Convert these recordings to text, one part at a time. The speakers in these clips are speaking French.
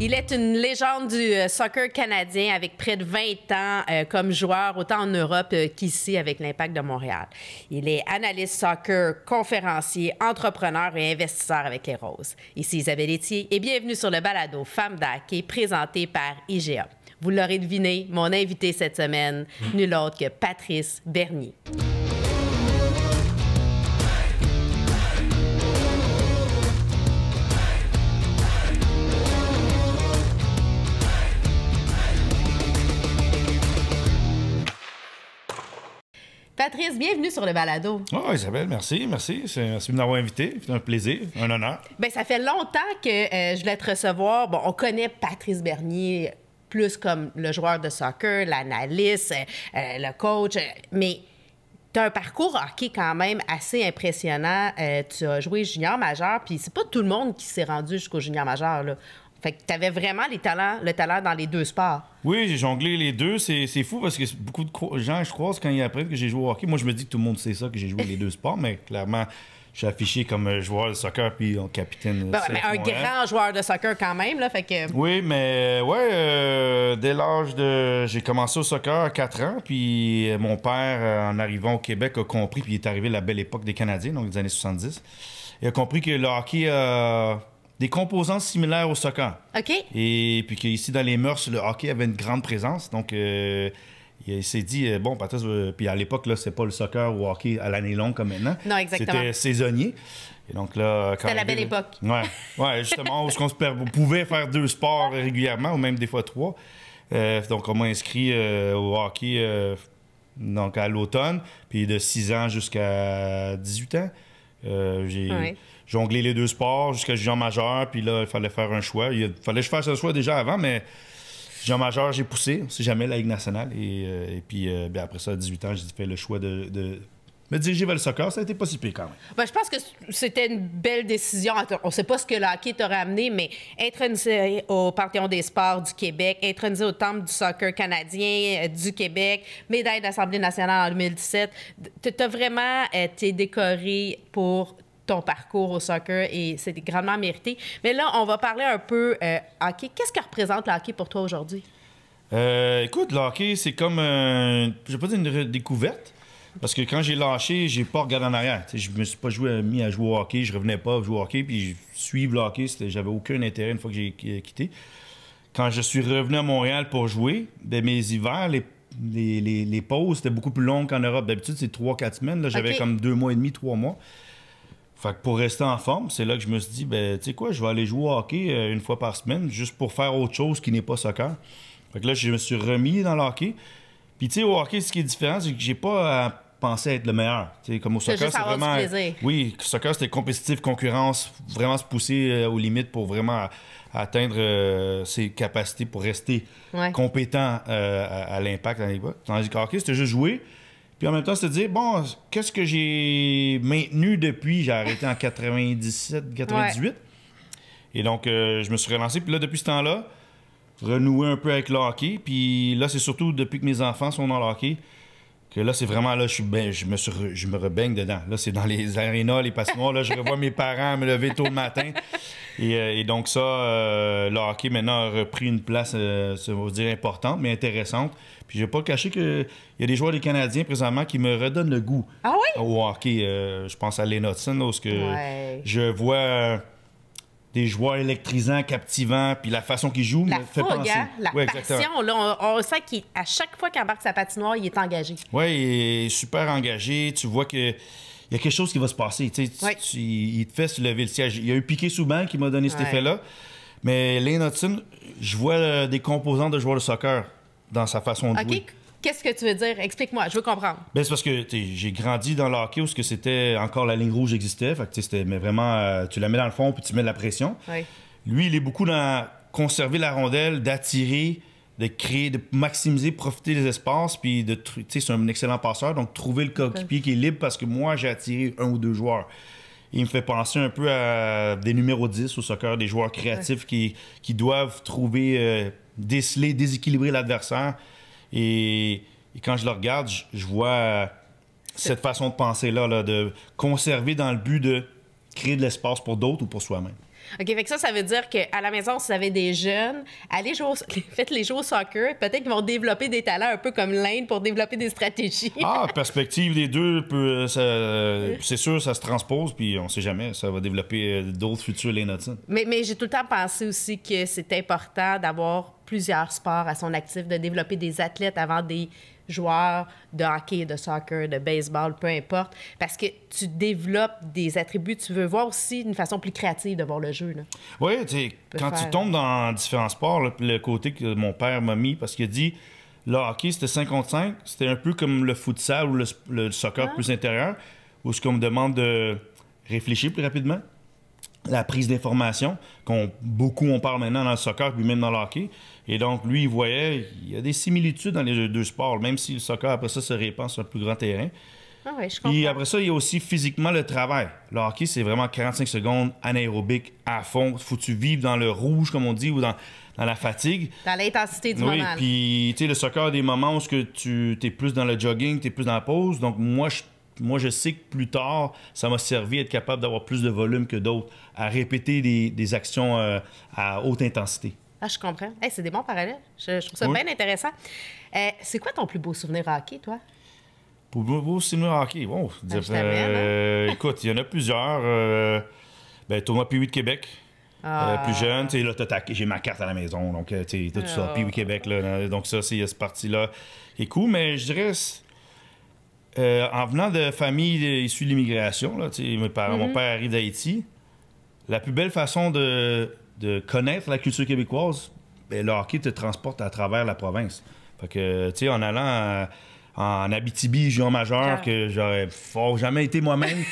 Il est une légende du soccer canadien avec près de 20 ans comme joueur, autant en Europe qu'ici avec l'Impact de Montréal. Il est analyste soccer, conférencier, entrepreneur et investisseur avec les Roses. Ici Isabelle Etier et bienvenue sur le balado Femmes d'hockey présenté par IGA. Vous l'aurez deviné, mon invité cette semaine, nul autre que Patrice Bernier. Patrice, bienvenue sur le balado. Oh, Isabelle, merci. Merci de m'avoir invité. C'est un plaisir, un honneur. Bien, ça fait longtemps que je voulais te recevoir. Bon, on connaît Patrice Bernier plus comme le joueur de soccer, l'analyste, le coach, mais tu as un parcours hockey quand même assez impressionnant. Tu as joué junior majeur, puis c'est pas tout le monde qui s'est rendu jusqu'au junior majeur, là. Fait que tu avais vraiment le talent dans les deux sports. Oui, j'ai jonglé les deux. C'est fou parce que beaucoup de gens, je crois, quand ils apprennent que j'ai joué au hockey, moi, je me dis que tout le monde sait ça, que j'ai joué les deux sports, mais clairement, je suis affiché comme joueur de soccer puis capitaine. Ben, mais un grand joueur de soccer quand même, là, fait que... Oui, mais dès l'âge de... J'ai commencé au soccer à 4 ans, puis mon père, en arrivant au Québec, a compris, puis il est arrivé la belle époque des Canadiens, donc des années 70. Il a compris que le hockey des composantes similaires au soccer. OK. Et puis qu'ici, dans les mœurs, le hockey avait une grande présence. Donc, il s'est dit, bon, Patrice, puis à l'époque, là, c'est pas le soccer ou hockey à l'année longue comme maintenant. Non, exactement. C'était saisonnier. Et donc là, c'était la belle époque. Ouais, justement, où on pouvait faire 2 sports régulièrement, ou même des fois 3. Donc, on m'a inscrit au hockey donc à l'automne, puis de 6 ans jusqu'à 18 ans. J'ai jonglé les 2 sports jusqu'à junior majeur, puis là, il fallait faire un choix. Il fallait que je fasse un choix déjà avant, mais junior majeur, j'ai poussé. On sait jamais la Ligue nationale. Et puis, après ça, à 18 ans, j'ai fait le choix de me diriger vers le soccer. Ça a été pas si pire quand même. Ben, je pense que c'était une belle décision. On ne sait pas ce que le hockey t'aurait amené, mais intronisé au Panthéon des sports du Québec, intronisé au Temple du soccer canadien du Québec, médaille de l'Assemblée nationale en 2017. Tu as vraiment été décoré pour ton parcours au soccer et c'est grandement mérité. Mais là, on va parler un peu hockey. Qu'est-ce que représente le hockey pour toi aujourd'hui? Écoute, le hockey, c'est comme, je vais pas dire une découverte, parce que quand j'ai lâché, j'ai pas regardé en arrière. T'sais, je me suis pas mis à jouer au hockey, je revenais pas jouer au hockey, puis suivre le hockey, j'avais aucun intérêt une fois que j'ai quitté. Quand je suis revenu à Montréal pour jouer, mes hivers, les pauses, c'était beaucoup plus long qu'en Europe. D'habitude, c'est 3-4 semaines. Là, j'avais comme 2 mois et demi, 3 mois. Fait que pour rester en forme, c'est là que je me suis dit, ben, tu sais quoi, je vais aller jouer au hockey une fois par semaine, juste pour faire autre chose qui n'est pas soccer. Fait que là, je me suis remis dans le hockey. Puis, tu sais, au hockey, ce qui est différent, c'est que j'ai pas à penser à être le meilleur. Tu sais, comme au soccer, c'est vraiment... Oui, le soccer, c'était compétitif, concurrence, vraiment se pousser aux limites pour vraiment atteindre ses capacités pour rester compétent à l'impact à l'époque. Tandis qu'au hockey, c'était juste jouer. Puis en même temps, c'est de dire, bon, qu'est-ce que j'ai maintenu depuis? J'ai arrêté en 97, 98. Et donc, je me suis relancé. Puis là, depuis ce temps-là, renouer un peu avec le hockey. Puis là, c'est surtout depuis que mes enfants sont dans le hockey que là, c'est vraiment, là, je me rebaigne dedans. Là, c'est dans les arénas, les patinoires. Là, je revois mes parents me lever tôt le matin. Et donc ça, le hockey maintenant a repris une place, ça va dire importante, mais intéressante. Puis je vais pas cacher qu'il y a des joueurs des Canadiens présentement qui me redonnent le goût au hockey. Je pense à Lane Hudson, où je vois des joueurs électrisants, captivants, puis la façon qu'ils jouent me fait penser. Hein? La passion, là, on sent qu'à chaque fois qu'il embarque sa patinoire, il est engagé. Oui, il est super engagé. Tu vois que il y a quelque chose qui va se passer. Il te fait se lever le siège. Il y a eu Piqué Souban qui m'a donné cet effet-là. Mais Lane Hudson, je vois des composants de joueurs de soccer dans sa façon de jouer. Qu'est-ce que tu veux dire? Explique-moi, je veux comprendre. Ben, c'est parce que j'ai grandi dans le hockey où c'était encore la ligne rouge existait. Fait que c'était vraiment, tu la mets dans le fond puis tu mets de la pression. Lui, il est beaucoup dans conserver la rondelle, d'attirer, de créer, de maximiser, profiter des espaces. Puis c'est un excellent passeur. Donc, trouver le coéquipier qui est libre parce que moi, j'ai attiré 1 ou 2 joueurs. Il me fait penser un peu à des numéros 10 au soccer, des joueurs créatifs qui doivent trouver, déceler, déséquilibrer l'adversaire. Et quand je le regarde, je vois cette façon de penser-là, de conserver dans le but de créer de l'espace pour d'autres ou pour soi-même. OK, fait que ça veut dire qu'à la maison, si vous avez des jeunes, faites-les jouer au soccer. Peut-être qu'ils vont développer des talents un peu comme l'Inde pour développer des stratégies. Ah, perspective des deux, c'est sûr, ça se transpose, puis on sait jamais, ça va développer d'autres futurs Lane Hudson. Mais j'ai tout le temps pensé aussi que c'est important d'avoir plusieurs sports à son actif, de développer des athlètes avant des joueurs de hockey, de soccer, de baseball, peu importe, parce que tu développes des attributs. Tu veux voir aussi une façon plus créative de voir le jeu. Oui, quand tu tombes dans différents sports, là, le côté que mon père m'a mis, parce qu'il a dit, le hockey, c'était 5 contre 5, c'était un peu comme le futsal ou le soccer plus intérieur, où ce qu'on me demande de réfléchir plus rapidement, la prise d'information, beaucoup on parle maintenant dans le soccer, puis même dans le hockey. Et donc, lui, il y a des similitudes dans les deux sports, même si le soccer, après ça, se répand sur un plus grand terrain. Ah oui, je comprends. Puis après ça, il y a aussi physiquement le travail. Le hockey, c'est vraiment 45 secondes anaérobique à fond. Faut que tu vives dans le rouge, comme on dit, ou dans la fatigue. Dans l'intensité du moment. Oui, puis tu sais, le soccer a des moments où tu es plus dans le jogging, tu es plus dans la pause. Donc moi, je sais que plus tard, ça m'a servi à être capable d'avoir plus de volume que d'autres, à répéter des actions à haute intensité. Ah, je comprends. Hey, c'est des bons parallèles. Je trouve ça bien intéressant. C'est quoi ton plus beau souvenir hockey, toi? Pour beau souvenir hockey, bon, écoute, il y en a plusieurs. Tournoi Pee-Wee de Québec. Plus jeune, tu sais, là, j'ai ma carte à la maison, donc, tu sais, tout ça, Pee-Wee Québec, là, donc ça, c'est cette partie-là qui est cool, mais je dirais, en venant de famille issue de l'immigration, là, tu sais, mon père arrive d'Haïti, la plus belle façon de connaître la culture québécoise, le hockey te transporte à travers la province. Fait que, tu sais, en allant en Abitibi, junior majeur, que j'aurais jamais été moi-même,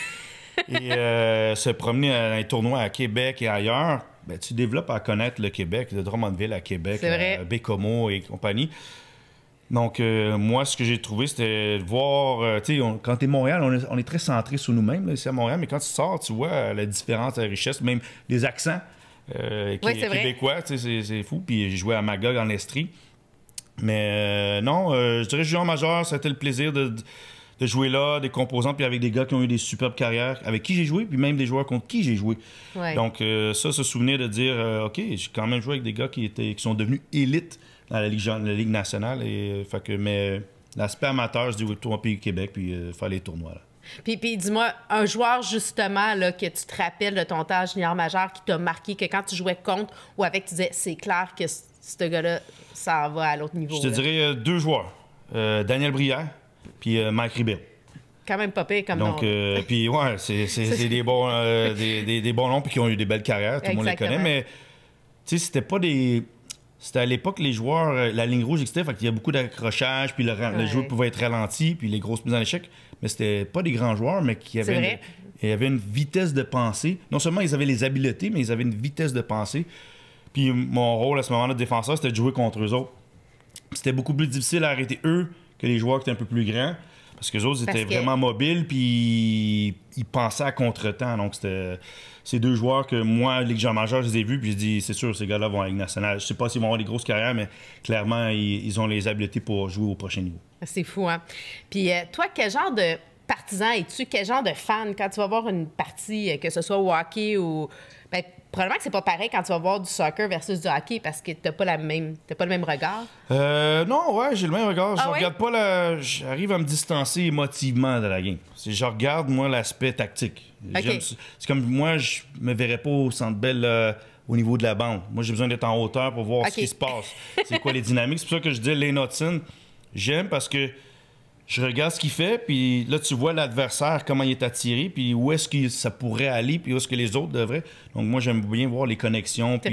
et se promener dans les tournois à Québec et ailleurs, ben, tu développes à connaître le Québec, de Drummondville à Québec, à Bécomo et compagnie. Donc, moi, ce que j'ai trouvé, c'était de voir... tu sais, quand tu es Montréal, on est très centré sur nous-mêmes, là, ici à Montréal, mais quand tu sors, tu vois la différence, la richesse, même les accents québécois, tu sais, c'est fou. Puis j'ai joué à Magog en Estrie. Mais non, je dirais junior majeur, ça a été le plaisir de jouer là, des composants, puis avec des gars qui ont eu des superbes carrières, avec qui j'ai joué, puis même des joueurs contre qui j'ai joué. Ouais. Donc, ça, se souvenir de dire, OK, j'ai quand même joué avec des gars qui sont devenus élites dans la Ligue nationale. Mais l'aspect amateur, je dis, tournoi Pays Québec, puis faire les tournois. Là. Puis dis-moi, un joueur, justement, là, que tu te rappelles de ton temps junior majeur qui t'a marqué, que quand tu jouais contre ou avec, tu disais, c'est clair que ce gars-là, ça va à l'autre niveau. Je te dirais 2 joueurs. Daniel Brière, puis Mike Ribet. Quand même pas pire comme nom. Donc, puis ouais, c'est des bons noms, puis qui ont eu des belles carrières, tout le monde les connaît, mais tu sais, c'était pas des... C'était à l'époque, les joueurs, la ligne rouge existait, fait qu'il y a beaucoup d'accrochages, puis le jeu pouvait être ralenti, puis les grosses mises en échec, mais c'était pas des grands joueurs, mais qui avaient une vitesse de pensée. Non seulement ils avaient les habiletés, mais ils avaient une vitesse de pensée. Puis mon rôle à ce moment-là de défenseur, c'était de jouer contre eux autres. C'était beaucoup plus difficile à arrêter eux que les joueurs qui étaient un peu plus grands, parce qu'eux autres étaient vraiment mobiles, puis ils pensaient à contre-temps. Donc c'était ces 2 joueurs que moi, Ligue junior majeure, je les ai vus, puis j'ai dit, c'est sûr, ces gars-là vont à la Ligue nationale. Je sais pas s'ils vont avoir des grosses carrières, mais clairement, ils ont les habiletés pour jouer au prochain niveau. C'est fou, hein? Puis toi, quel genre de partisan es-tu? Quel genre de fan quand tu vas voir une partie, que ce soit au hockey ou... Ben, probablement que c'est pas pareil quand tu vas voir du soccer versus du hockey parce que t'as pas le même regard. Non, ouais, j'ai le même regard. Ah, regarde pas j'arrive à me distancer émotivement de la game. Je regarde, moi, l'aspect tactique. Okay. C'est comme moi, je me verrais pas au Centre Bell au niveau de la bande. Moi, j'ai besoin d'être en hauteur pour voir ce qui se passe. C'est quoi les dynamiques. C'est pour ça que je dis Lane Hudson, j'aime parce que je regarde ce qu'il fait, puis là, tu vois l'adversaire, comment il est attiré, puis où est-ce que ça pourrait aller, puis où est-ce que les autres devraient. Donc, moi, j'aime bien voir les connexions, puis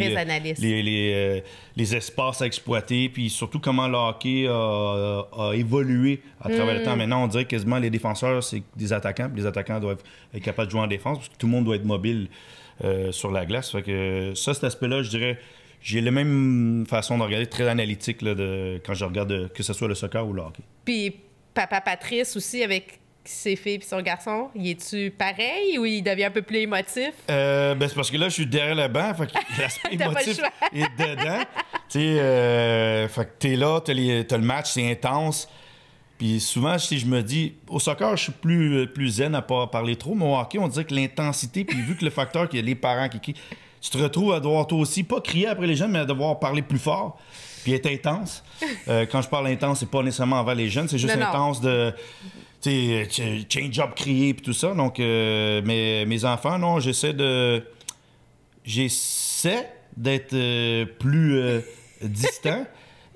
les espaces à exploiter, puis surtout comment le hockey a évolué à travers le temps. Maintenant, on dirait quasiment les défenseurs, c'est des attaquants, puis les attaquants doivent être capables de jouer en défense, parce que tout le monde doit être mobile sur la glace. Fait que ça, cet aspect-là, je dirais, j'ai la même façon de regarder, très analytique, là, quand je regarde, que ce soit le soccer ou le hockey. Puis Papa Patrice aussi, avec ses filles et son garçon, y es-tu pareil ou il devient un peu plus émotif? C'est parce que là, je suis derrière le banc, fait que l'aspect émotif est dedans. Fait que t'es là, t'as le match, c'est intense. Puis souvent, je me dis, au soccer, je suis plus zen à pas parler trop, mais au hockey, on dirait que l'intensité, puis vu que le facteur qu'il y a les parents qui tu te retrouves à devoir toi aussi, pas crier après les jeunes, mais à devoir parler plus fort, puis être intense. Quand je parle intense, c'est pas nécessairement envers les jeunes, c'est juste intense de... Tu sais, change-up, crier, puis tout ça. Donc, mais mes enfants, non, j'essaie d'être plus distant.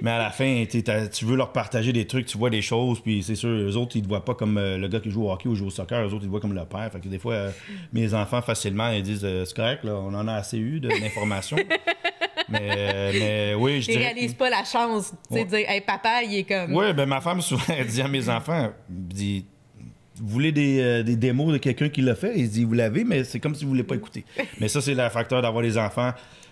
Mais à la fin, tu veux leur partager des trucs, tu vois des choses, puis c'est sûr, eux autres, ils te voient pas comme le gars qui joue au hockey ou joue au soccer, eux autres, ils te voient comme le père. Fait que des fois, mes enfants, facilement, ils disent c'est correct, là, on en a assez eu d'informations. mais oui, je dirais... Ils réalisent pas la chance, tu sais, de dire, hey, papa, il est comme... Oui, ben ma femme, souvent, elle dit à mes enfants, elle dit, vous voulez des démos de quelqu'un qui l'a fait? Il dit, vous l'avez, mais c'est comme si vous ne voulez pas écouter. Mais ça, c'est le facteur d'avoir des enfants.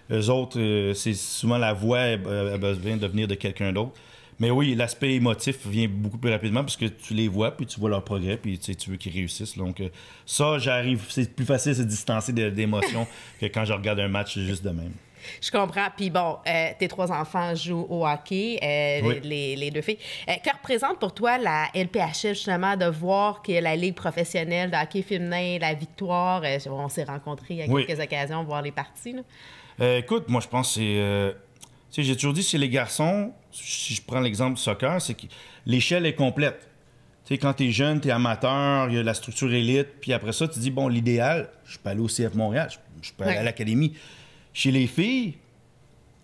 Eux autres, c'est souvent la voix a besoin de venir de quelqu'un d'autre. Mais oui, l'aspect émotif vient beaucoup plus rapidement parce que tu les vois, puis tu vois leur progrès, puis tu veux qu'ils réussissent. Donc ça, c'est plus facile de se distancer d'émotions que quand je regarde un match juste de même. Je comprends. Puis bon, tes 3 enfants jouent au hockey, oui. les 2 filles. Que représente pour toi la LPHF, justement, de voir que la Ligue professionnelle de hockey féminin, la Victoire, on s'est rencontrés à quelques occasions, voir les parties, là? Écoute, moi, je pense que c'est... j'ai toujours dit, chez les garçons, si je prends l'exemple du soccer, c'est que l'échelle est complète. Tu sais, quand t'es jeune, t'es amateur, il y a la structure élite, puis après ça, tu dis, bon, l'idéal, je peux aller au CF Montréal, je peux aller à l'académie. Chez les filles,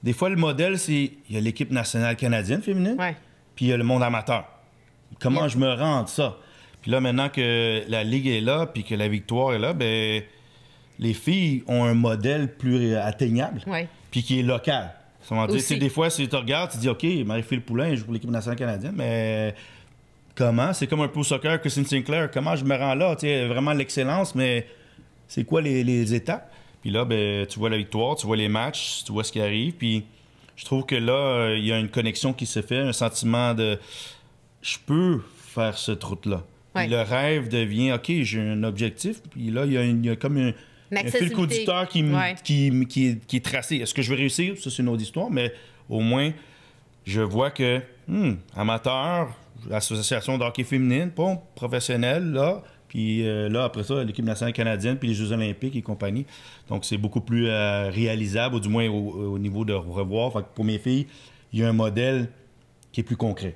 des fois, le modèle, c'est... Il y a l'équipe nationale canadienne féminine, puis il y a le monde amateur. Comment je me rends de ça? Puis là, maintenant que la Ligue est là, puis que la Victoire est là, ben les filles ont un modèle plus atteignable, puis qui est local. Des fois, si tu regardes, tu dis, OK, Marie-Phil Poulin joue pour l'équipe nationale canadienne, mais comment? C'est comme un peu au soccer, Christine Sinclair. Comment je me rends là? Vraiment l'excellence, mais c'est quoi les étapes? Puis là, ben, tu vois la victoire, tu vois les matchs, tu vois ce qui arrive. Puis je trouve que là, il y a une connexion qui se fait, un sentiment de je peux faire cette route-là. Puis le rêve devient OK, j'ai un objectif. Puis là, il y a comme un fil conducteur qui est tracé. Est-ce que je vais réussir? Ça, c'est une autre histoire. Mais au moins, je vois que amateur, l'association de hockey féminine, pas professionnelle, là. Puis là, après ça, l'équipe nationale canadienne, puis les Jeux olympiques et compagnie. Donc, c'est beaucoup plus réalisable, ou du moins au niveau de revoir. Fait que pour mes filles, il y a un modèle qui est plus concret.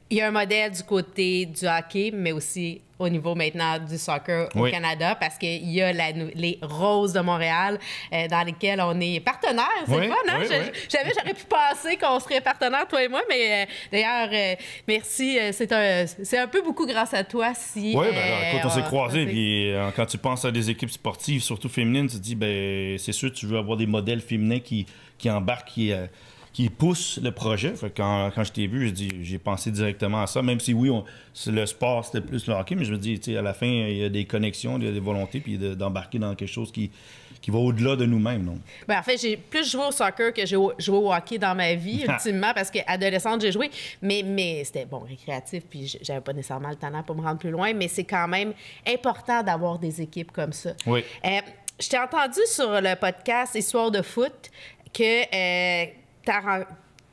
Il y a un modèle du côté du hockey, mais aussi au niveau maintenant du soccer au Canada, parce qu'il y a les Roses de Montréal dans lesquelles on est partenaires. C'est fun, hein? J'aurais pu penser qu'on serait partenaires, toi et moi, mais d'ailleurs, merci. C'est un peu beaucoup grâce à toi si... Oui, écoute, on s'est croisés, puis quand tu penses à des équipes sportives, surtout féminines, tu te dis, ben c'est sûr, tu veux avoir des modèles féminins qui embarquent, qui pousse le projet. Fait que quand je t'ai vu, j'ai pensé directement à ça, même si oui, le sport, c'était plus le hockey, mais je me dis, à la fin, il y a des connexions, il y a des volontés, puis d'embarquer dans quelque chose qui va au-delà de nous-mêmes. Donc. Ben, en fait, j'ai plus joué au soccer que j'ai joué au hockey dans ma vie, ultimement, parce qu'adolescente, j'ai joué, mais c'était, bon, récréatif, puis j'avais pas nécessairement le talent pour me rendre plus loin, mais c'est quand même important d'avoir des équipes comme ça. Oui. Je t'ai entendu sur le podcast Histoire de foot que...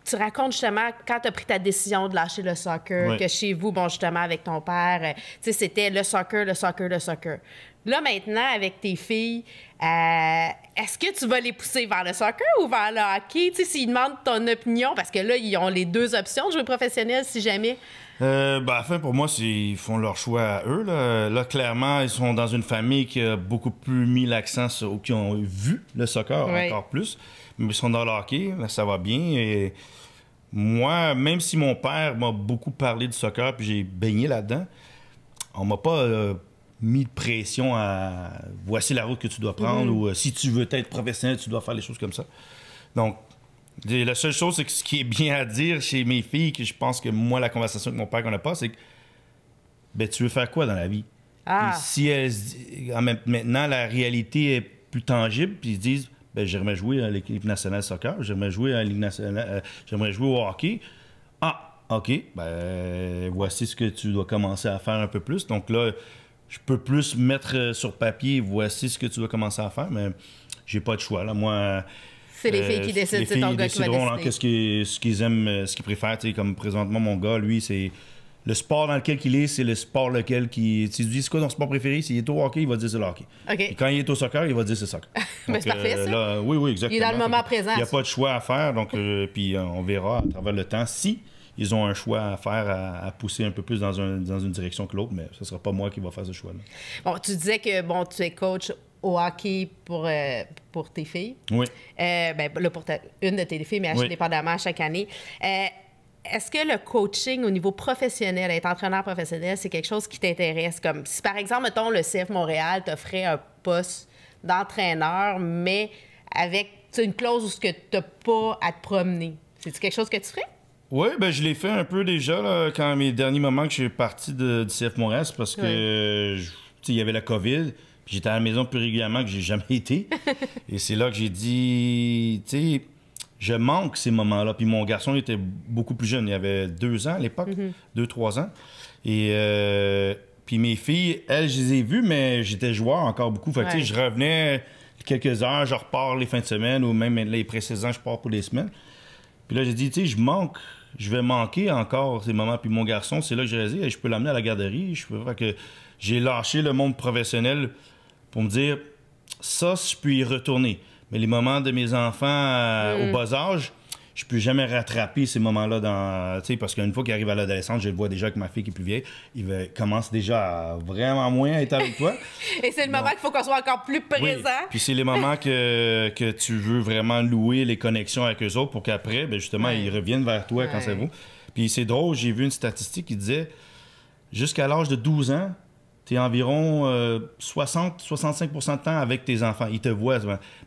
tu racontes justement quand tu as pris ta décision de lâcher le soccer, que chez vous, bon, justement, avec ton père, tu sais, c'était le soccer, le soccer, le soccer. Là, maintenant, avec tes filles, est-ce que tu vas les pousser vers le soccer ou vers le hockey? Tu sais, s'ils demandent ton opinion, parce que là, ils ont les 2 options de jouer professionnel, si jamais. Enfin, pour moi, ils font leur choix à eux. Là, clairement, ils sont dans une famille qui a beaucoup plus mis l'accent sur... qui ont vu le soccer encore plus. Mais ils sont dans le hockey, là, ça va bien. Et moi, même si mon père m'a beaucoup parlé de soccer puis j'ai baigné là-dedans, on m'a pas mis de pression à voici la route que tu dois prendre ou si tu veux être professionnel, tu dois faire les choses comme ça. Donc, la seule chose, c'est que ce qui est bien à dire chez mes filles, que je pense que moi, la conversation avec mon père qu'on n'a pas, c'est que ben, tu veux faire quoi dans la vie? Si maintenant, la réalité est plus tangible, puis ils disent ben, j'aimerais jouer à l'équipe nationale soccer, j'aimerais jouer à la Ligue nationale, j'aimerais jouer au hockey. Ah, OK, ben voici ce que tu dois commencer à faire un peu plus. Donc là, je peux plus mettre sur papier, voici ce que tu dois commencer à faire, mais j'ai pas de choix. Là. Moi, c'est les filles qui décident, c'est ton gars qui va décider. Ce qu'ils aiment, ce qu'ils préfèrent. Comme présentement, mon gars, lui, c'est le sport dans lequel il est, c'est le sport lequel qui. Tu lui dis, c'est quoi ton sport préféré? S'il est au hockey, il va dire c'est le hockey. OK. Et quand il est au soccer, il va dire c'est soccer. Mais c'est parfait, ça. Là, oui, exactement. Il est dans le moment présent. Il n'y a pas de choix à faire. Donc, puis on verra à travers le temps si ils ont un choix à faire, à pousser un peu plus dans une direction que l'autre, mais ce ne sera pas moi qui va faire ce choix-là. Bon, tu disais que tu es coach au hockey pour tes filles. Oui. Ben, là, pour une de tes filles, mais Oui. dépendamment chaque année. Est-ce que le coaching au niveau professionnel, être entraîneur professionnel, c'est quelque chose qui t'intéresse? Comme si, par exemple, mettons, le CF Montréal t'offrait un poste d'entraîneur, mais avec une clause où tu n'as pas à te promener. C'est-tu quelque chose que tu ferais? Oui, ben je l'ai fait un peu déjà là, quand mes derniers moments que je suis parti du CF Montréal, c'est parce que il y avait la COVID, puis j'étais à la maison plus régulièrement que j'ai jamais été. Et c'est là que j'ai dit, tu sais, je manque ces moments-là. Puis mon garçon était beaucoup plus jeune, il avait 2 ans à l'époque, 2-3 ans. Et puis mes filles, elles, je les ai vues, mais j'étais joueur encore beaucoup. Fait que tu sais, je revenais quelques heures, je repars les fins de semaine, ou même les pré-saisons, je pars pour des semaines. Puis là, j'ai dit, tu sais, je vais manquer encore ces moments. Puis mon garçon, c'est là que j'ai dit, hey, je peux l'amener à la garderie. Fait que j'ai lâché le monde professionnel pour me dire, ça, je peux y retourner. Mais les moments de mes enfants au bas âge, je peux jamais rattraper ces moments-là parce qu'une fois qu'il arrive à l'adolescence, je le vois déjà avec ma fille qui est plus vieille, il commence déjà à vraiment moins être avec toi. Et c'est le moment qu'il faut qu'on soit encore plus présent. Oui. Puis c'est les moments que tu veux vraiment louer les connexions avec eux autres pour qu'après, ben justement, ils reviennent vers toi quand c'est vous. Puis c'est drôle, j'ai vu une statistique qui disait jusqu'à l'âge de 12 ans, tu es environ 60-65% de temps avec tes enfants. Ils te voient.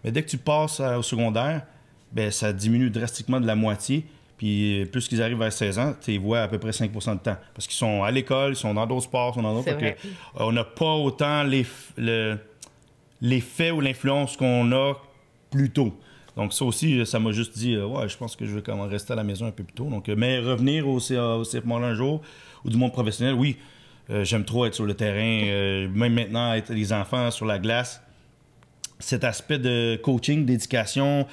Mais dès que tu passes au secondaire, ben, ça diminue drastiquement de la moitié. Puis plus qu'ils arrivent à 16 ans, tu les vois à peu près 5% de temps. Parce qu'ils sont à l'école, ils sont dans d'autres sports, ils sont dans d'autres. On n'a pas autant l'effet ou l'influence qu'on a plus tôt. Donc ça aussi, ça m'a juste dit, ouais, je pense que je vais quand même rester à la maison un peu plus tôt. Donc, mais revenir au CF Montréal un jour, ou du monde professionnel, oui, j'aime trop être sur le terrain. Même maintenant, être les enfants sur la glace. Cet aspect de coaching, d'éducation...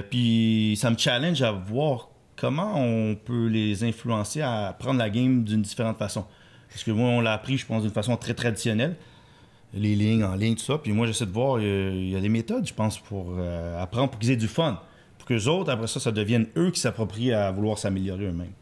puis ça me challenge à voir comment on peut les influencer à prendre la game d'une différente façon. Parce que moi, on l'a appris, je pense, d'une façon très traditionnelle. Les lignes en ligne, tout ça. Puis moi, j'essaie de voir, il y a des méthodes, je pense, pour apprendre, pour qu'ils aient du fun. Pour qu'eux autres, après ça devienne eux qui s'approprient à vouloir s'améliorer eux-mêmes.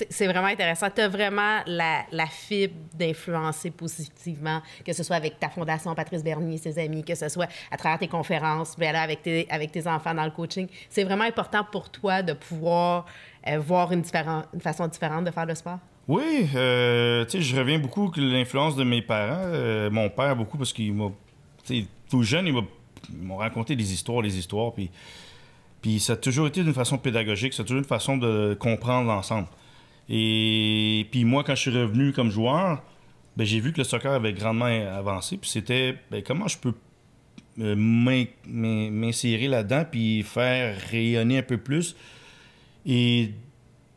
C'est vraiment intéressant. Tu as vraiment la fibre d'influencer positivement, que ce soit avec ta fondation Patrice Bernier, ses amis, que ce soit à travers tes conférences, bien là, avec tes enfants dans le coaching. C'est vraiment important pour toi de pouvoir voir une façon différente de faire le sport? Oui, tu sais, je reviens beaucoup de l'influence de mes parents. Mon père, beaucoup, parce qu'il m'a... Tu sais, tout jeune, ils m'ont raconté des histoires, Puis ça a toujours été d'une façon pédagogique, c'est toujours une façon de comprendre l'ensemble. Et puis moi, quand je suis revenu comme joueur, ben, j'ai vu que le soccer avait grandement avancé. Puis c'était, ben, comment je peux m'insérer là-dedans puis faire rayonner un peu plus. Et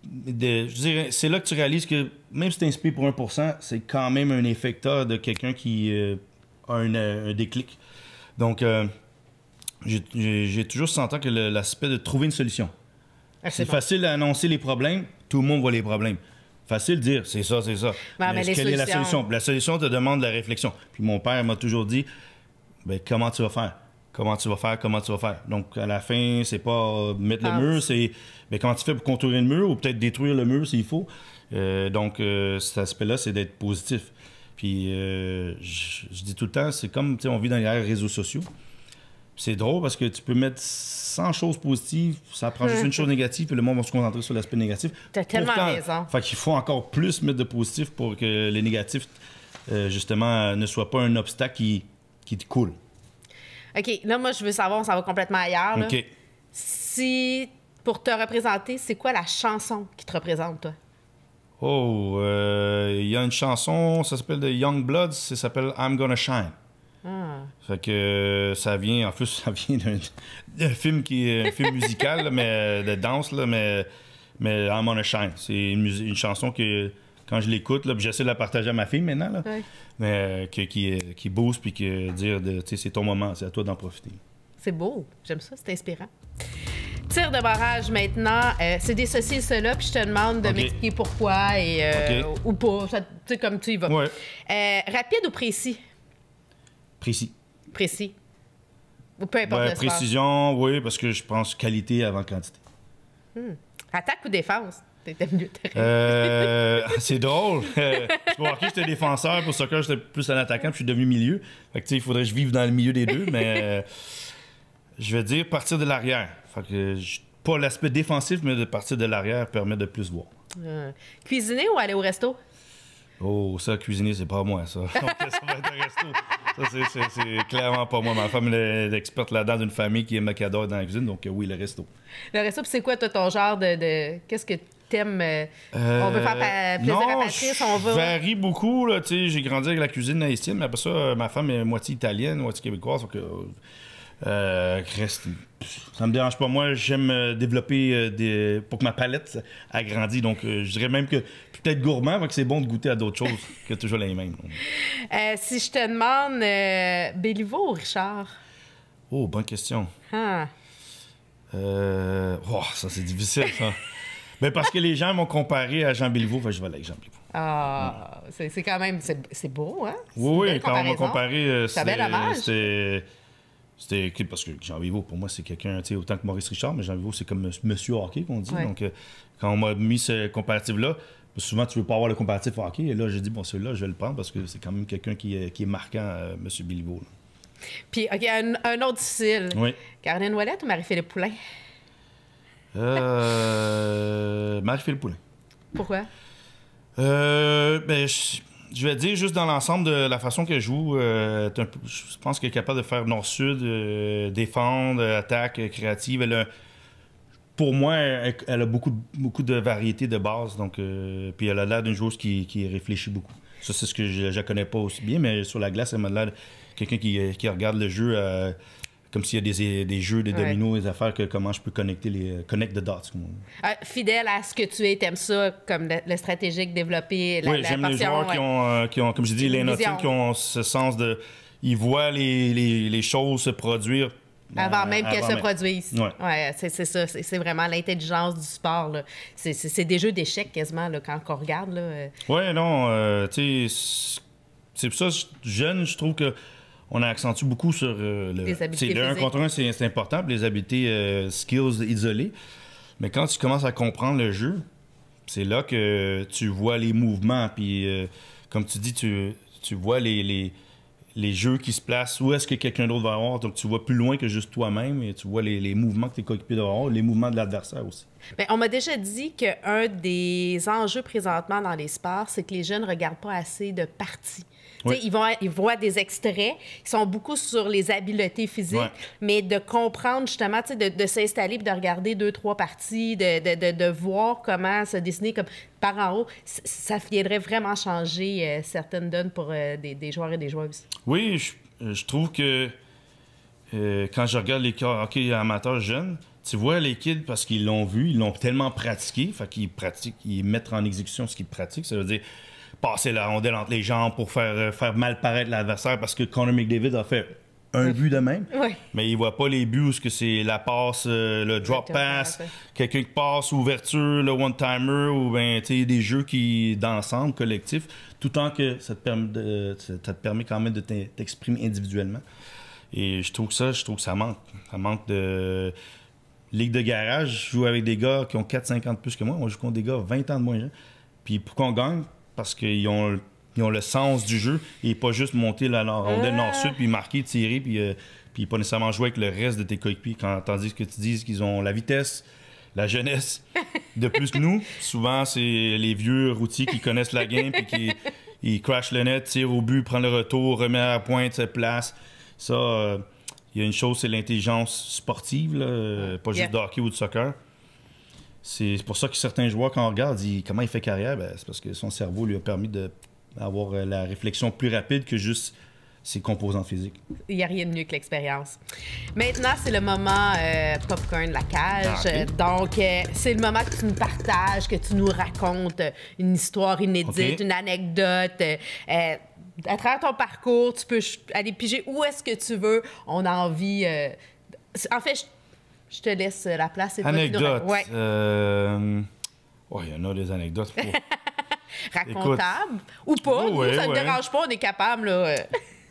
je dirais, c'est là que tu réalises que même si tu inspires pour 1%, c'est quand même un effecteur de quelqu'un qui a un déclic. Donc, j'ai toujours senti que l'aspect de trouver une solution. C'est facile d'annoncer les problèmes, tout le monde voit les problèmes. Facile de dire, c'est ça, c'est ça. Ouais, mais quelle est la solution? La solution te demande de la réflexion. Puis mon père m'a toujours dit, ben, comment tu vas faire? Comment tu vas faire? Comment tu vas faire? Donc, à la fin, c'est pas mettre le mur, c'est ben, comment tu fais pour contourer le mur ou peut-être détruire le mur s'il faut. Donc, cet aspect-là, c'est d'être positif. Puis, je dis tout le temps, c'est comme, tu sais, on vit dans les réseaux sociaux. C'est drôle parce que tu peux mettre 100 choses positives, ça prend juste une chose négative, puis le monde va se concentrer sur l'aspect négatif. T'as tellement raison. Fait qu'il faut encore plus mettre de positif pour que les négatifs, justement, ne soient pas un obstacle qui te coule. OK, là, moi, je veux savoir, on s'en va complètement ailleurs. Là. OK. Si, pour te représenter, c'est quoi la chanson qui te représente, toi? Oh, il y a une chanson, ça s'appelle The Young Bloods, ça s'appelle I'm Gonna Shine. Fait que ça vient, en plus, ça vient d'un film qui est un film musical, là, mais de danse, là, mais I'm Gonna Shine. C'est une chanson que, quand je l'écoute, là, j'essaie de la partager à ma fille maintenant, là, mais qui booste, puis que dire, c'est ton moment, c'est à toi d'en profiter. C'est beau, j'aime ça, c'est inspirant. Tir de barrage maintenant, c'est des ceci et cela, puis je te demande de m'expliquer pourquoi ou pas. Tu sais, comme tu y vas. Ouais. Rapide ou précis? Précis. Précis. Ou peu importe le sport. Précision, oui, parce que je pense qualité avant quantité. Attaque ou défense? T'étais mieux. C'est drôle. Pour hockey, j'étais défenseur. Pour soccer, j'étais plus un attaquant. Puis je suis devenu milieu. Fait que, il faudrait que je vive dans le milieu des deux. Mais je vais dire partir de l'arrière. Fait que, pas l'aspect défensif, mais de partir de l'arrière permet de plus voir. Cuisiner ou aller au resto? Oh, ça, cuisiner, c'est pas moi, ça. Donc, ça va être un resto. Ça, c'est clairement pas moi. Ma femme est l'experte là-dedans d'une famille qui aime le cadeau dans la cuisine. Donc, oui, le resto. Le resto, puis c'est quoi, toi, ton genre de... Qu'est-ce que t'aimes? On veut faire plaisir à Patrice, on va... Je varie beaucoup, là. Tu sais, j'ai grandi avec la cuisine haïtienne, mais après ça, ma femme est moitié italienne, moitié québécoise. Donc, ça me dérange pas. Moi, j'aime développer pour que ma palette agrandisse. Donc, je dirais même que peut-être gourmand, mais que c'est bon de goûter à d'autres choses que toujours les mêmes. Si je te demande Béliveau ou Richard? Oh, bonne question. Ah. Ça, c'est difficile, ça. Mais parce que les gens m'ont comparé à Jean Béliveau, je vais aller avec Jean Béliveau. Ah, c'est quand même... C'est beau, hein? Oui, quand on m'a comparé... c'est bel hommage. C'était parce que Jean Béliveau, pour moi, c'est quelqu'un, tu sais, autant que Maurice Richard, mais Jean Béliveau, c'est comme Monsieur Hockey qu'on dit. Ouais. Donc, quand on m'a mis ce comparatif-là, souvent, tu veux pas avoir le comparatif hockey. Et là, j'ai dit, bon, celui-là, je vais le prendre parce que c'est quand même quelqu'un qui est marquant, Monsieur Béliveau. Là. Puis, OK, un autre difficile. Oui. Caroline Ouellette ou Marie-Philippe Poulin? Marie-Philippe Poulin. Pourquoi? Je vais dire juste dans l'ensemble de la façon qu'elle joue, je pense qu'elle est capable de faire nord-sud, défendre, attaque créative. Pour moi, elle a beaucoup de variétés de base. Donc, puis elle a l'air d'une joueuse qui réfléchit beaucoup. Ça, c'est ce que je ne connais pas aussi bien, mais sur la glace, elle m'a l'air de quelqu'un qui regarde le jeu comme s'il y a des jeux, des dominos, des affaires, comment je peux connect the dots. Fidèle à ce que tu es, t'aimes ça, comme le stratégique, développer la j'aime passion, les joueurs qui ont, comme je dis, les notiques, qui ont ce sens de... Ils voient les choses se produire avant même qu'elles se produisent. Ouais. C'est ça. C'est vraiment l'intelligence du sport. Là. C'est des jeux d'échecs quasiment là, quand on regarde. Oui, non. Tu sais, c'est pour ça, jeune, je trouve que on accentue beaucoup sur les habiletés le 1 contre 1, c'est important, puis les habiletés skills isolées. Mais quand tu commences à comprendre le jeu, c'est là que tu vois les mouvements. Puis, comme tu dis, tu vois les jeux qui se placent, où est-ce que quelqu'un d'autre va avoir. Donc, tu vois plus loin que juste toi-même et tu vois les mouvements que tes coéquipiers doivent avoir, les mouvements de l'adversaire aussi. Bien, on m'a déjà dit qu'un des enjeux présentement dans les sports, c'est que les jeunes ne regardent pas assez de parties. Oui. Ils voient des extraits, ils sont beaucoup sur les habiletés physiques, mais de comprendre justement, de s'installer et de regarder 2-3 parties, de voir comment se dessiner comme par en haut, ça viendrait vraiment changer certaines donnes pour des joueurs et des joueuses. Oui, je trouve que quand je regarde les hockey amateurs jeunes, tu vois les kids parce qu'ils l'ont vu, ils l'ont tellement pratiqué, fait qu'ils pratiquent, ils mettent en exécution ce qu'ils pratiquent, ça veut dire passer la rondelle entre les jambes pour faire mal paraître l'adversaire parce que Connor McDavid a fait un but de même. Oui. Mais il voit pas les buts où c'est la passe, le drop pass, quelqu'un qui passe, ouverture, le one-timer, ou ben, des jeux qui d'ensemble, collectifs, tout en que ça te permet quand même de t'exprimer individuellement. Et je trouve que ça manque. Ça manque de... Ligue de garage, je joue avec des gars qui ont 4-5 ans de plus que moi. On joue contre des gars 20 ans de moins. Puis pourquoi on gagne? Parce qu'ils ont le sens du jeu et pas juste monter la rondelle nord-sud, puis marquer, tirer, puis pas nécessairement jouer avec le reste de tes coéquipiers. Tandis que tu dis qu'ils ont la vitesse, la jeunesse de plus que nous. Souvent, c'est les vieux routiers qui connaissent la game, puis qui crashent le net, tirent au but, prennent le retour, remettent à la pointe, se placent. Ça, il y a une chose, c'est l'intelligence sportive, là, pas juste de hockey ou de soccer. C'est pour ça que certains joueurs, quand on regarde, disent comment il fait carrière, c'est parce que son cerveau lui a permis d'avoir la réflexion plus rapide que juste ses composantes physiques. Il n'y a rien de mieux que l'expérience. Maintenant, c'est le moment popcorn, la cage. Donc, c'est le moment que tu nous partages, que tu nous racontes une histoire inédite, une anecdote. À travers ton parcours, tu peux aller piger où est-ce que tu veux. On a envie... En fait, Je te laisse la place. Anecdote. Ouais. Il y en a des anecdotes. Racontable ou pas. Nous, ça ne dérange pas, on est capable.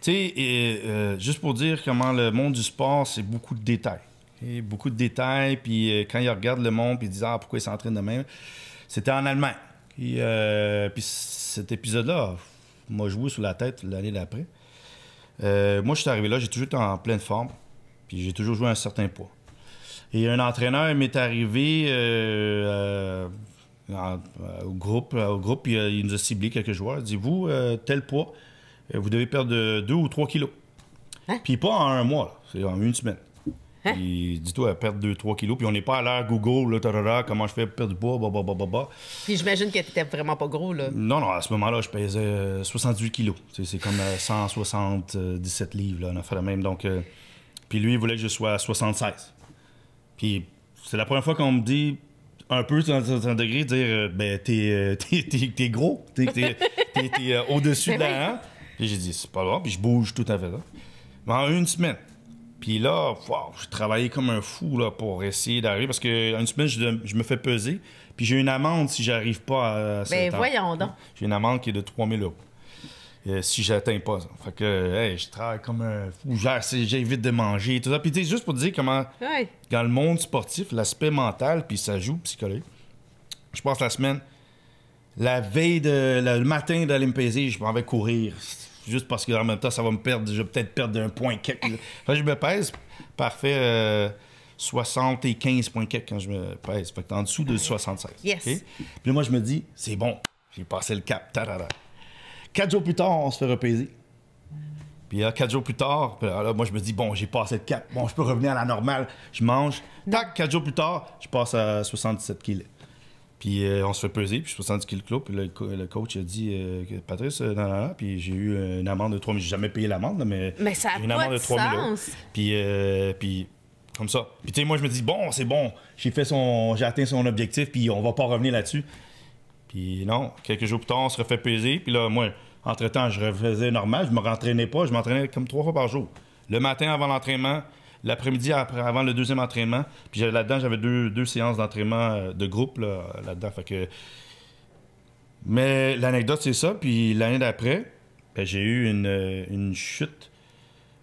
Tu sais, juste pour dire comment le monde du sport, c'est beaucoup de détails. Et beaucoup de détails, puis quand ils regardent le monde, puis ils disent « Ah, pourquoi ils s'entraînent de même? » C'était en Allemagne. Puis cet épisode-là m'a joué sur la tête l'année d'après. Moi, je suis arrivé là, j'ai toujours été en pleine forme, puis j'ai toujours joué à un certain poids. Et un entraîneur m'est arrivé au groupe, puis il nous a ciblé quelques joueurs. Il dit, vous, tel poids, vous devez perdre 2 ou 3 kilos. Hein? Puis pas en un mois, c'est en une semaine. Hein? Puis dis-toi, perdre 2-3 kilos, puis on n'est pas à l'heure Google, là, comment je fais pour perdre du poids, bah. Puis j'imagine que tu n'étais vraiment pas gros, là. Non, à ce moment-là, je pesais 68 kilos. C'est comme 177 livres, là, on a fait la même. Donc, puis lui, il voulait que je sois à 76. Puis c'est la première fois qu'on me dit un peu dans un degré, dire ben t'es gros, t'es au-dessus de la hanche. Puis j'ai dit c'est pas grave, puis je bouge tout à fait là. Mais en une semaine. Puis là, j'ai travaillé comme un fou là, pour essayer d'arriver parce qu'en une semaine, je me fais peser. Puis j'ai une amende si j'arrive pas à Ben voyons donc. J'ai une amende qui est de 3 000 €. Si j'atteins pas ça. Fait que je travaille comme un fou. J'évite de manger, tout ça. Puis tu sais, juste pour te dire comment, dans le monde sportif, l'aspect mental, puis ça joue psychologique. Je passe la semaine, la veille, le matin d'aller me peser, je m'en vais courir. Juste parce qu'en même temps, ça va me perdre. Je vais peut-être perdre un point quelque. Fait que je me pèse, parfait, 75 points quelque quand je me pèse. Fait que en dessous de 76. Yes. Okay? Puis moi, je me dis, c'est bon, j'ai passé le cap. Tarara. 4 jours plus tard, on se fait repaiser. Puis là, 4 jours plus tard, là, moi, je me dis, bon, j'ai passé le cap. Bon, je peux revenir à la normale. Je mange. Tac, 4 jours plus tard, je passe à 77 kilos. Puis on se fait peser, puis 70 kilos. Puis là, le coach a dit, Patrice, puis j'ai eu une amende de 3 000. J'ai jamais payé l'amende, mais ça a j'ai une pas amende de 3 000 €. Puis comme ça. Puis tu sais, moi, je me dis, bon, c'est bon. J'ai atteint son objectif, puis on va pas revenir là-dessus. Puis non, quelques jours plus tard, on se refait peser. Puis là, moi, entre-temps, je refaisais normal. Je me rentraînais pas. Je m'entraînais comme 3 fois par jour. Le matin avant l'entraînement, l'après-midi avant le deuxième entraînement. Puis là-dedans, j'avais deux séances d'entraînement de groupe là-dedans. Fait que... Mais l'anecdote, c'est ça. Puis l'année d'après, ben, j'ai eu une chute.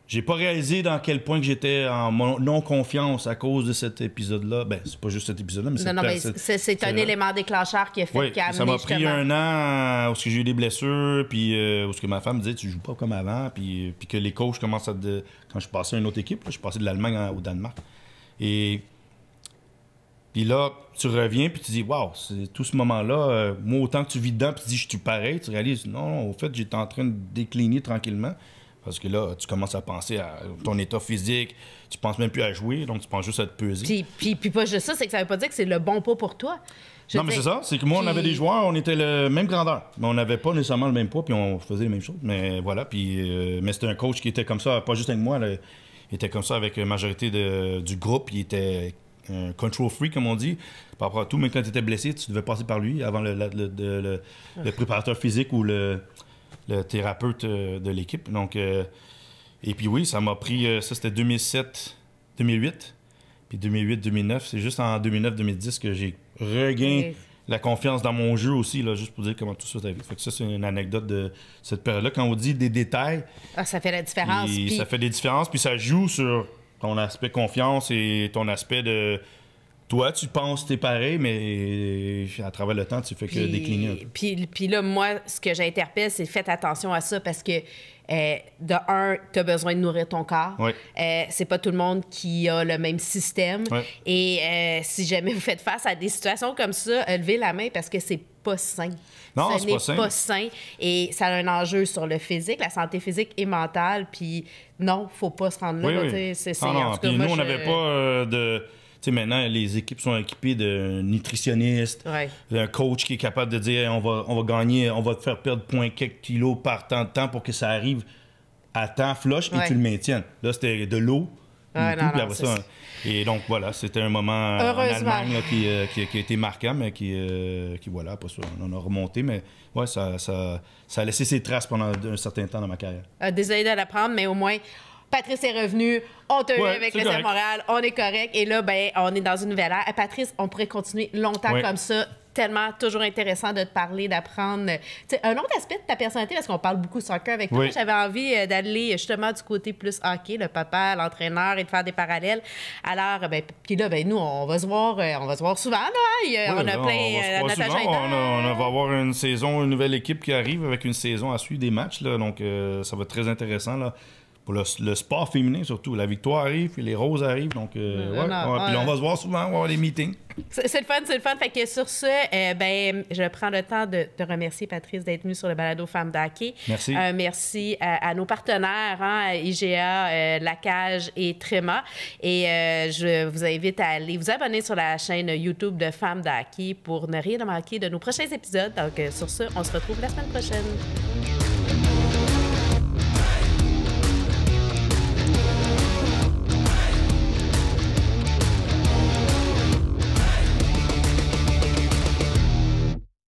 J'ai pas réalisé dans quel point que j'étais en non-confiance à cause de cet épisode-là. Ben, c'est pas juste cet épisode-là, mais c'est un élément déclencheur qui a fait amené ça m'a pris un an où j'ai eu des blessures, puis où ma femme me disait tu joues pas comme avant, puis que les coachs commencent quand je suis passé à une autre équipe, là, je suis passé de l'Allemagne au Danemark. Et puis là, tu reviens, puis tu dis waouh, c'est tout ce moment-là, moi autant que tu vis dedans, puis tu dis je suis pareil, tu réalises non, au fait, j'étais en train de décliner tranquillement. Parce que là, tu commences à penser à ton état physique, tu penses même plus à jouer, donc tu penses juste à te peser. Puis pas juste ça, c'est que ça veut pas dire que c'est le bon poids pour toi. Non, mais c'est ça, c'est que moi, on avait des joueurs, on était le même grandeur, mais on n'avait pas nécessairement le même poids, puis on faisait les mêmes choses. Mais voilà, puis mais c'était un coach qui était comme ça, pas juste avec moi, là, il était comme ça avec la majorité du groupe, il était un control freak, comme on dit, par rapport à tout, même quand tu étais blessé, tu devais passer par lui avant le préparateur physique ou le thérapeute de l'équipe. Donc, et puis oui, ça m'a pris, ça c'était 2007-2008, puis 2008-2009. C'est juste en 2009-2010 que j'ai regain la confiance dans mon jeu aussi, là, juste pour dire comment tout ça t'arrive. Fait que ça, c'est une anecdote de cette période-là. Quand on dit des détails... ça fait la différence. Puis ça fait des différences, puis ça joue sur ton aspect confiance et ton aspect de... Toi, tu penses que t'es pareil, mais à travers le temps, tu fais que décliner un peu. Puis là, moi, ce que j'interpelle, c'est faites attention à ça parce que, de un, tu as besoin de nourrir ton corps. Oui. C'est pas tout le monde qui a le même système. Oui. Et si jamais vous faites face à des situations comme ça, levez la main parce que c'est pas sain. Non, ce n'est pas sain. Et ça a un enjeu sur le physique, la santé physique et mentale. Puis non, faut pas se rendre là. Oui, oui. Puis nous, on n'avait pas de... Tu sais, maintenant, les équipes sont équipées de nutritionnistes, d'un coach qui est capable de dire on va gagner, on va te faire perdre quelques kilos par temps de temps pour que ça arrive à temps flush et tu le maintiennes. Là, c'était de l'eau. Et donc, voilà, c'était un moment en Allemagne là, qui a été marquant, mais qui voilà, après ça, on en a remonté. Mais ouais, ça a laissé ses traces pendant un certain temps dans ma carrière. Désolé de l'apprendre, mais au moins... Patrice est revenu, on t'a eu Ouais, avec c'est le CF correct. Montréal, on est correct. Et là, ben, on est dans une nouvelle ère. Patrice, on pourrait continuer longtemps Ouais. comme ça. Tellement toujours intéressant de te parler, d'apprendre. Tu sais, un autre aspect de ta personnalité, parce qu'on parle beaucoup soccer avec toi, Oui. j'avais envie d'aller justement du côté plus hockey, le papa, l'entraîneur, et de faire des parallèles. Alors, ben, puis là, ben, nous, on va se voir souvent. Là, on a Ouais, plein. on va se notre voir souvent. agenda. On va avoir une saison, une nouvelle équipe qui arrive avec une saison à suivre des matchs. Là, donc, ça va être très intéressant. Là. Pour le sport féminin, surtout. La victoire arrive, puis les roses arrivent. Donc, ouais, non, puis là, on va se voir souvent, on va avoir des meetings. C'est le fun, c'est le fun. Fait que sur ce, ben, je prends le temps de te remercier, Patrice, d'être venu sur le balado Femmes d'hockey. Merci. Merci à nos partenaires, hein, IGA, La Cage et Tréma. Et je vous invite à aller vous abonner sur la chaîne YouTube de Femmes d'hockey pour ne rien manquer de nos prochains épisodes. Donc, sur ce, on se retrouve la semaine prochaine.